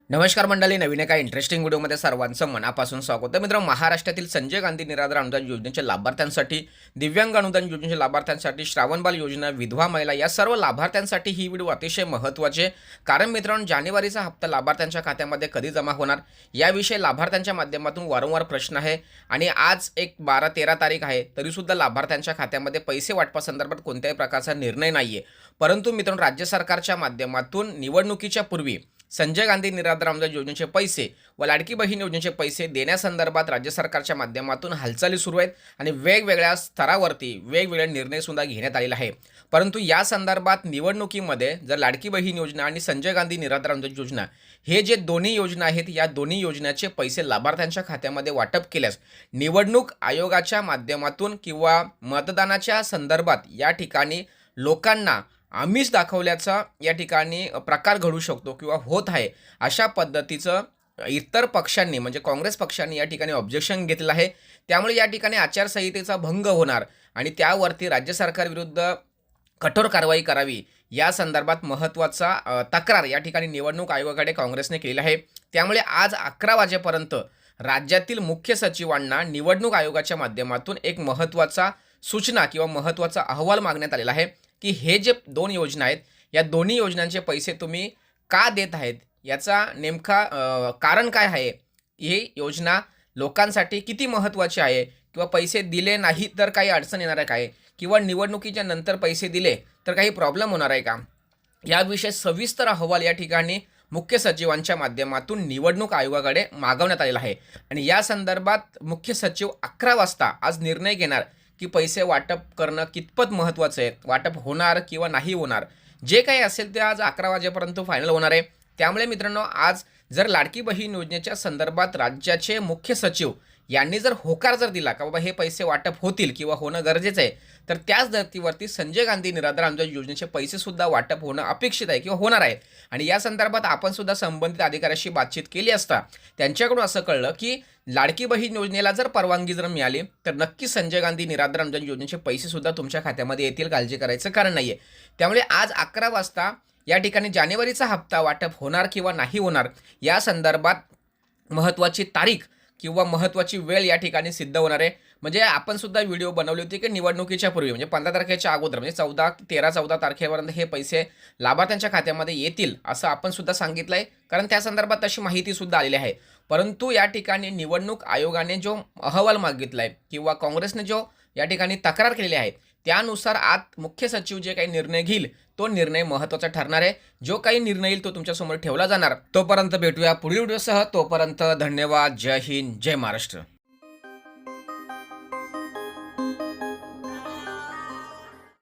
नमस्कार मंडळी, नवीन एका इंटरेस्टिंग व्हिडिओमध्ये सर्वांचं मनापासून स्वागत आहे. मित्रांनो, महाराष्ट्रातील संजय गांधी निराधार अनुदान योजनेच्या लाभार्थ्यांसाठी, दिव्यांग अनुदान योजनेच्या लाभार्थ्यांसाठी, श्रावणबाल योजना, विधवा महिला या सर्व लाभार्थ्यांसाठी ही व्हिडिओ अतिशय महत्त्वाची आहे. कारण मित्रांनो, जानेवारीचा हप्ता लाभार्थ्यांच्या खात्यामध्ये कधी जमा होणार याविषयी लाभार्थ्यांच्या माध्यमातून वारंवार प्रश्न आहे. आणि आज एक 12-13 तारीख आहे, तरीसुद्धा लाभार्थ्यांच्या खात्यामध्ये पैसे वाटपासंदर्भात कोणत्याही प्रकारचा निर्णय नाही आहे. परंतु मित्रांनो, राज्य सरकारच्या माध्यमातून निवडणुकीच्या पूर्वी संजय गांधी निराधार अनुदान योजनेचे पैसे व लाडकी बहीण योजनेचे पैसे देण्यासंदर्भात राज्य सरकारच्या माध्यमातून हालचाली सुरू आहेत आणि वेगवेगळ्या स्तरावरती वेगवेगळे निर्णय सुद्धा घेण्यात आलेले आहे. परंतु या संदर्भात निवडणुकीमध्ये जर लाडकी बहीण योजना आणि संजय गांधी निराधार अनुदान योजना हे जे दोन्ही योजना आहेत, या दोन्ही योजनेचे पैसे लाभार्थ्यांच्या खात्यामध्ये वाटप केल्यास निवडणूक आयोगाच्या माध्यमातून किंवा मतदानाच्या संदर्भात या ठिकाणी लोकांना आमिष दाखवल्याचा या ठिकाणी प्रकार घडू शकतो किंवा होत आहे. अशा पद्धतीचं इतर पक्षांनी म्हणजे काँग्रेस पक्षांनी या ठिकाणी ऑब्जेक्शन घेतलं आहे. त्यामुळे या ठिकाणी आचारसंहितेचा भंग होणार आणि त्यावरती राज्य सरकारविरुद्ध कठोर कारवाई करावी या संदर्भात महत्त्वाचा तक्रार या ठिकाणी निवडणूक आयोगाकडे काँग्रेसने केलेली आहे. त्यामुळे आज 11 वाजेपर्यंत राज्यातील मुख्य सचिवांना निवडणूक आयोगाच्या माध्यमातून एक महत्त्वाचा सूचना किंवा महत्त्वाचा अहवाल मागण्यात आलेला आहे की हे जे दोन योजना आहेत, या दोन्ही योजनांचे पैसे तुम्ही का देत आहेत, याचा नेमका कारण काय आहे, ही योजना लोकांसाठी किती महत्त्वाची आहे, किंवा पैसे दिले नाही तर काही अडचण येणार आहे काय, किंवा निवडणुकीच्या नंतर पैसे दिले तर काही प्रॉब्लेम होणार आहे का, याविषयी सविस्तर अहवाल या ठिकाणी मुख्य सचिवांच्या माध्यमातून निवडणूक आयोगाकडे मागवण्यात आलेला आहे. आणि या संदर्भात मुख्य सचिव 11 वाजता आज निर्णय घेणार की पैसे वाटप करणं कितपत महत्त्वाचं आहे, वाटप होणार किंवा नाही होणार. जे काही असेल ते आज 11 वाजेपर्यंत फायनल होणार आहे. त्यामुळे मित्रांनो, आज जर लाडकी बहीण योजनेच्या संदर्भात राज्याचे मुख्य सचिव यांनी जर होकार जर दिला का बाबा हे पैसे वाटप होतील किंवा होणं गरजेचं आहे, तर त्याच धर्तीवरती संजय गांधी निराधार अनुदान योजनेचे पैसे सुद्धा वाटप होणं अपेक्षित आहे किंवा होणार आहे. आणि या संदर्भात आपण सुद्धा संबंधित अधिकाऱ्याशी बातचीत केली असता त्यांच्याकडून असं कळलं की लाडकी बहीण योजनेला जर परवानगी जर मिळाली तर नक्की संजय गांधी निराधार अनुदान योजनेचे पैसे सुद्धा तुमच्या खात्यामध्ये येतील, काळजी करायचं कारण नाहीये. त्यामुळे आज 11 वाजता या ठिकाणी जानेवारीचा हप्ता वाटप होणार किंवा नाही होणार या संदर्भात महत्त्वाची तारीख किंवा महत्त्वाची वेळ या ठिकाणी सिद्ध होणार आहे. म्हणजे आपण सुद्धा व्हिडिओ बनवली होती की निवडणुकीच्या पूर्वी म्हणजे 15 तारखेच्या अगोदर म्हणजे 13-14 तारखेपर्यंत हे पैसे लाभार्थ्यांच्या खात्यामध्ये येतील असं आपण सुद्धा सांगितलं आहे. कारण त्या संदर्भात तशी माहिती सुद्धा आलेली आहे. परंतु या ठिकाणी निवडणूक आयोगाने जो अहवाल मागितला आहे किंवा काँग्रेसने जो या ठिकाणी तक्रार केलेली आहे, त्यानुसार आज मुख्य सचिव जे काही निर्णय घेईल तो निर्णय महत्त्वाचा ठरणार आहे. जो काही निर्णय येईल तो तुमच्यासमोर ठेवला जाणार. तोपर्यंत भेटूया पुढील व्हिडिओसह. तोपर्यंत धन्यवाद. जय हिंद, जय महाराष्ट्र.